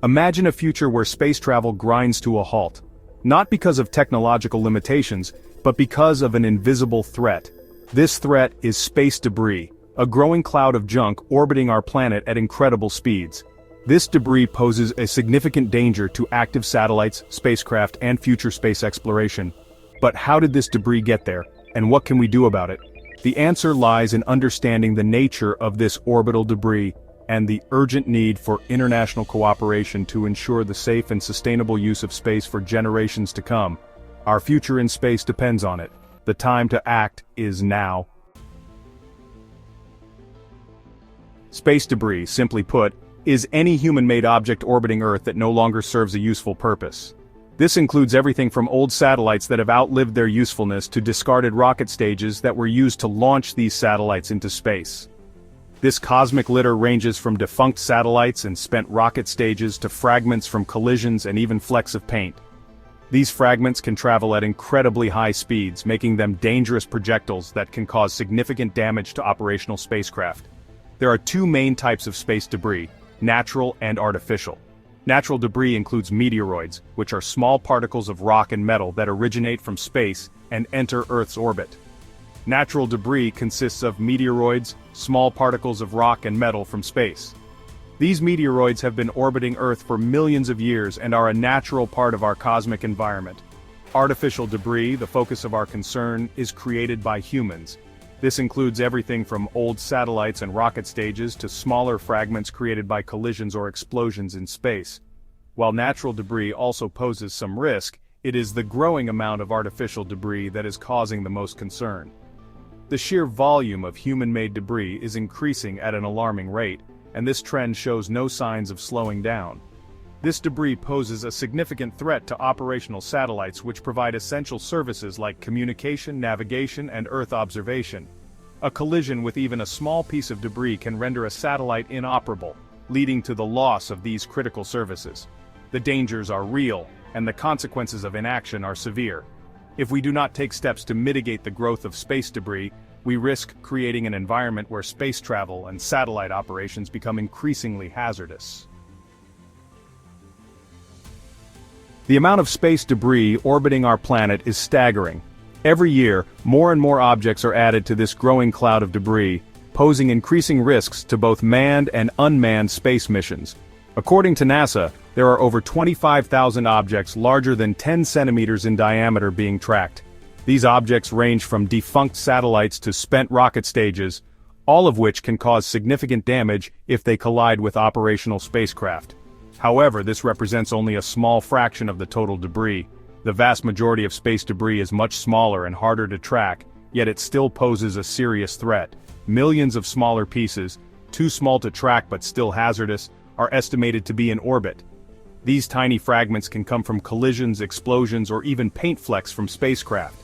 Imagine a future where space travel grinds to a halt. Not because of technological limitations, but because of an invisible threat. This threat is space debris, a growing cloud of junk orbiting our planet at incredible speeds. This debris poses a significant danger to active satellites, spacecraft, and future space exploration. But how did this debris get there, and what can we do about it? The answer lies in understanding the nature of this orbital debris, and the urgent need for international cooperation to ensure the safe and sustainable use of space for generations to come. Our future in space depends on it. The time to act is now. Space debris, simply put, is any human-made object orbiting Earth that no longer serves a useful purpose. This includes everything from old satellites that have outlived their usefulness to discarded rocket stages that were used to launch these satellites into space. This cosmic litter ranges from defunct satellites and spent rocket stages to fragments from collisions and even flecks of paint. These fragments can travel at incredibly high speeds, making them dangerous projectiles that can cause significant damage to operational spacecraft. There are two main types of space debris: natural and artificial. Natural debris includes meteoroids, which are small particles of rock and metal that originate from space and enter Earth's orbit. Natural debris consists of meteoroids, small particles of rock and metal from space. These meteoroids have been orbiting Earth for millions of years and are a natural part of our cosmic environment. Artificial debris, the focus of our concern, is created by humans. This includes everything from old satellites and rocket stages to smaller fragments created by collisions or explosions in space. While natural debris also poses some risk, it is the growing amount of artificial debris that is causing the most concern. The sheer volume of human-made debris is increasing at an alarming rate, and this trend shows no signs of slowing down. This debris poses a significant threat to operational satellites which provide essential services like communication, navigation, and Earth observation. A collision with even a small piece of debris can render a satellite inoperable, leading to the loss of these critical services. The dangers are real, and the consequences of inaction are severe. If we do not take steps to mitigate the growth of space debris, we risk creating an environment where space travel and satellite operations become increasingly hazardous. The amount of space debris orbiting our planet is staggering. Every year, more and more objects are added to this growing cloud of debris, posing increasing risks to both manned and unmanned space missions. According to NASA, there are over 25,000 objects larger than 10 centimeters in diameter being tracked. These objects range from defunct satellites to spent rocket stages, all of which can cause significant damage if they collide with operational spacecraft. However, this represents only a small fraction of the total debris. The vast majority of space debris is much smaller and harder to track, yet it still poses a serious threat. Millions of smaller pieces, too small to track but still hazardous, are estimated to be in orbit. These tiny fragments can come from collisions, explosions, or even paint flecks from spacecraft.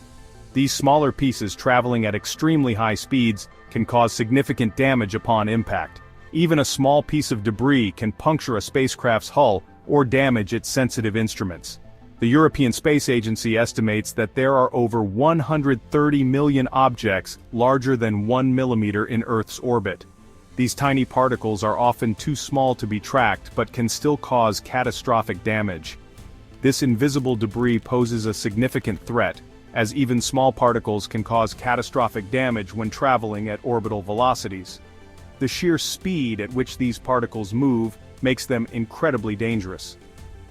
These smaller pieces traveling at extremely high speeds can cause significant damage upon impact. Even a small piece of debris can puncture a spacecraft's hull or damage its sensitive instruments. The European Space Agency estimates that there are over 130 million objects larger than 1 millimeter in Earth's orbit. These tiny particles are often too small to be tracked but can still cause catastrophic damage. This invisible debris poses a significant threat, as even small particles can cause catastrophic damage when traveling at orbital velocities. The sheer speed at which these particles move makes them incredibly dangerous.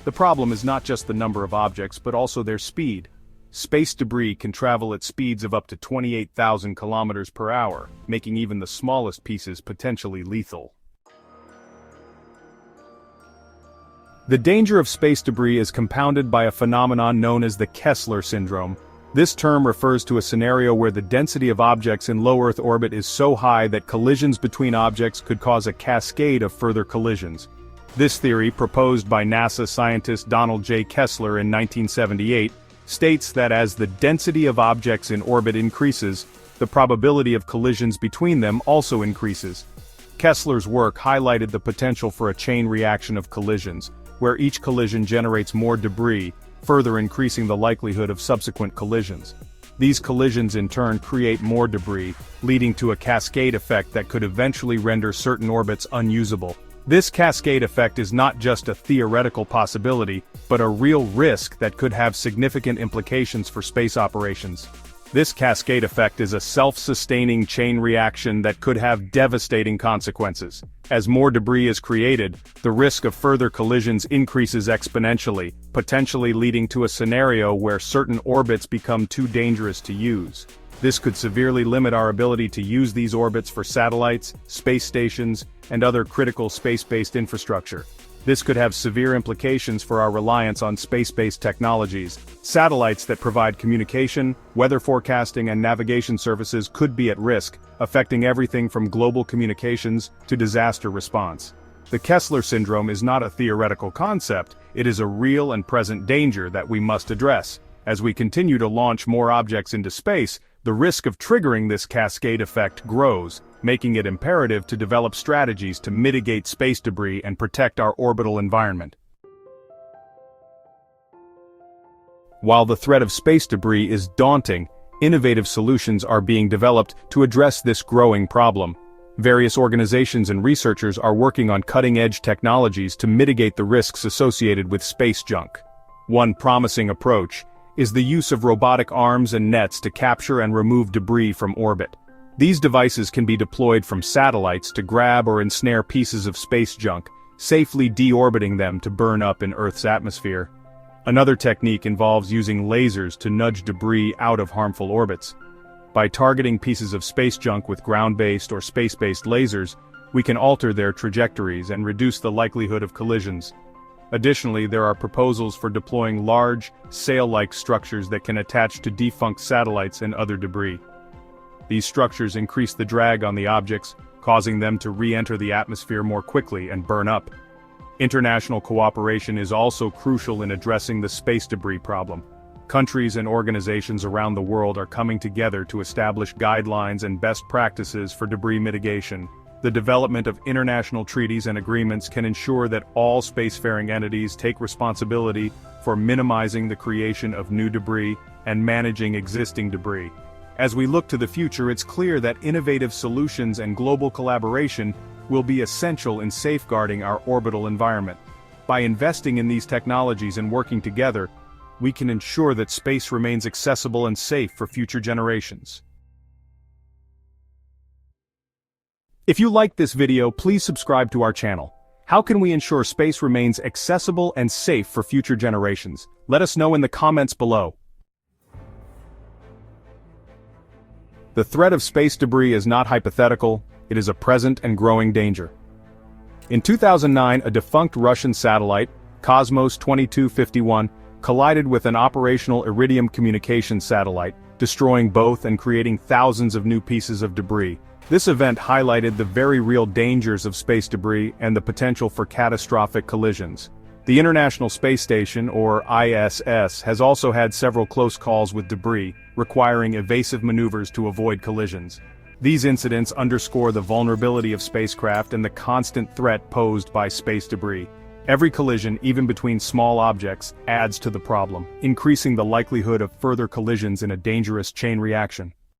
The problem is not just the number of objects but also their speed. Space debris can travel at speeds of up to 28,000 kilometers per hour, making even the smallest pieces potentially lethal. The danger of space debris is compounded by a phenomenon known as the Kessler syndrome. This term refers to a scenario where the density of objects in low Earth orbit is so high that collisions between objects could cause a cascade of further collisions. This theory, proposed by NASA scientist Donald J. Kessler in 1978, states that as the density of objects in orbit increases, the probability of collisions between them also increases. Kessler's work highlighted the potential for a chain reaction of collisions, where each collision generates more debris, further increasing the likelihood of subsequent collisions. These collisions in turn create more debris, leading to a cascade effect that could eventually render certain orbits unusable. This cascade effect is not just a theoretical possibility, but a real risk that could have significant implications for space operations. This cascade effect is a self-sustaining chain reaction that could have devastating consequences. As more debris is created, the risk of further collisions increases exponentially, potentially leading to a scenario where certain orbits become too dangerous to use. This could severely limit our ability to use these orbits for satellites, space stations, and other critical space-based infrastructure. This could have severe implications for our reliance on space-based technologies. Satellites that provide communication, weather forecasting, and navigation services could be at risk, affecting everything from global communications to disaster response. The Kessler syndrome is not a theoretical concept, it is a real and present danger that we must address. As we continue to launch more objects into space, the risk of triggering this cascade effect grows, making it imperative to develop strategies to mitigate space debris and protect our orbital environment. While the threat of space debris is daunting, innovative solutions are being developed to address this growing problem. Various organizations and researchers are working on cutting-edge technologies to mitigate the risks associated with space junk. One promising approach is the use of robotic arms and nets to capture and remove debris from orbit. These devices can be deployed from satellites to grab or ensnare pieces of space junk, safely deorbiting them to burn up in Earth's atmosphere. Another technique involves using lasers to nudge debris out of harmful orbits. By targeting pieces of space junk with ground-based or space-based lasers, we can alter their trajectories and reduce the likelihood of collisions. Additionally, there are proposals for deploying large, sail-like structures that can attach to defunct satellites and other debris. These structures increase the drag on the objects, causing them to re-enter the atmosphere more quickly and burn up. International cooperation is also crucial in addressing the space debris problem. Countries and organizations around the world are coming together to establish guidelines and best practices for debris mitigation. The development of international treaties and agreements can ensure that all spacefaring entities take responsibility for minimizing the creation of new debris and managing existing debris. As we look to the future, it's clear that innovative solutions and global collaboration will be essential in safeguarding our orbital environment. By investing in these technologies and working together, we can ensure that space remains accessible and safe for future generations. If you liked this video, please subscribe to our channel. How can we ensure space remains accessible and safe for future generations? Let us know in the comments below. The threat of space debris is not hypothetical, it is a present and growing danger. In 2009, a defunct Russian satellite, Cosmos 2251, collided with an operational Iridium communications satellite, destroying both and creating thousands of new pieces of debris. This event highlighted the very real dangers of space debris and the potential for catastrophic collisions. The International Space Station, or ISS, has also had several close calls with debris, requiring evasive maneuvers to avoid collisions. These incidents underscore the vulnerability of spacecraft and the constant threat posed by space debris. Every collision, even between small objects, adds to the problem, increasing the likelihood of further collisions in a dangerous chain reaction.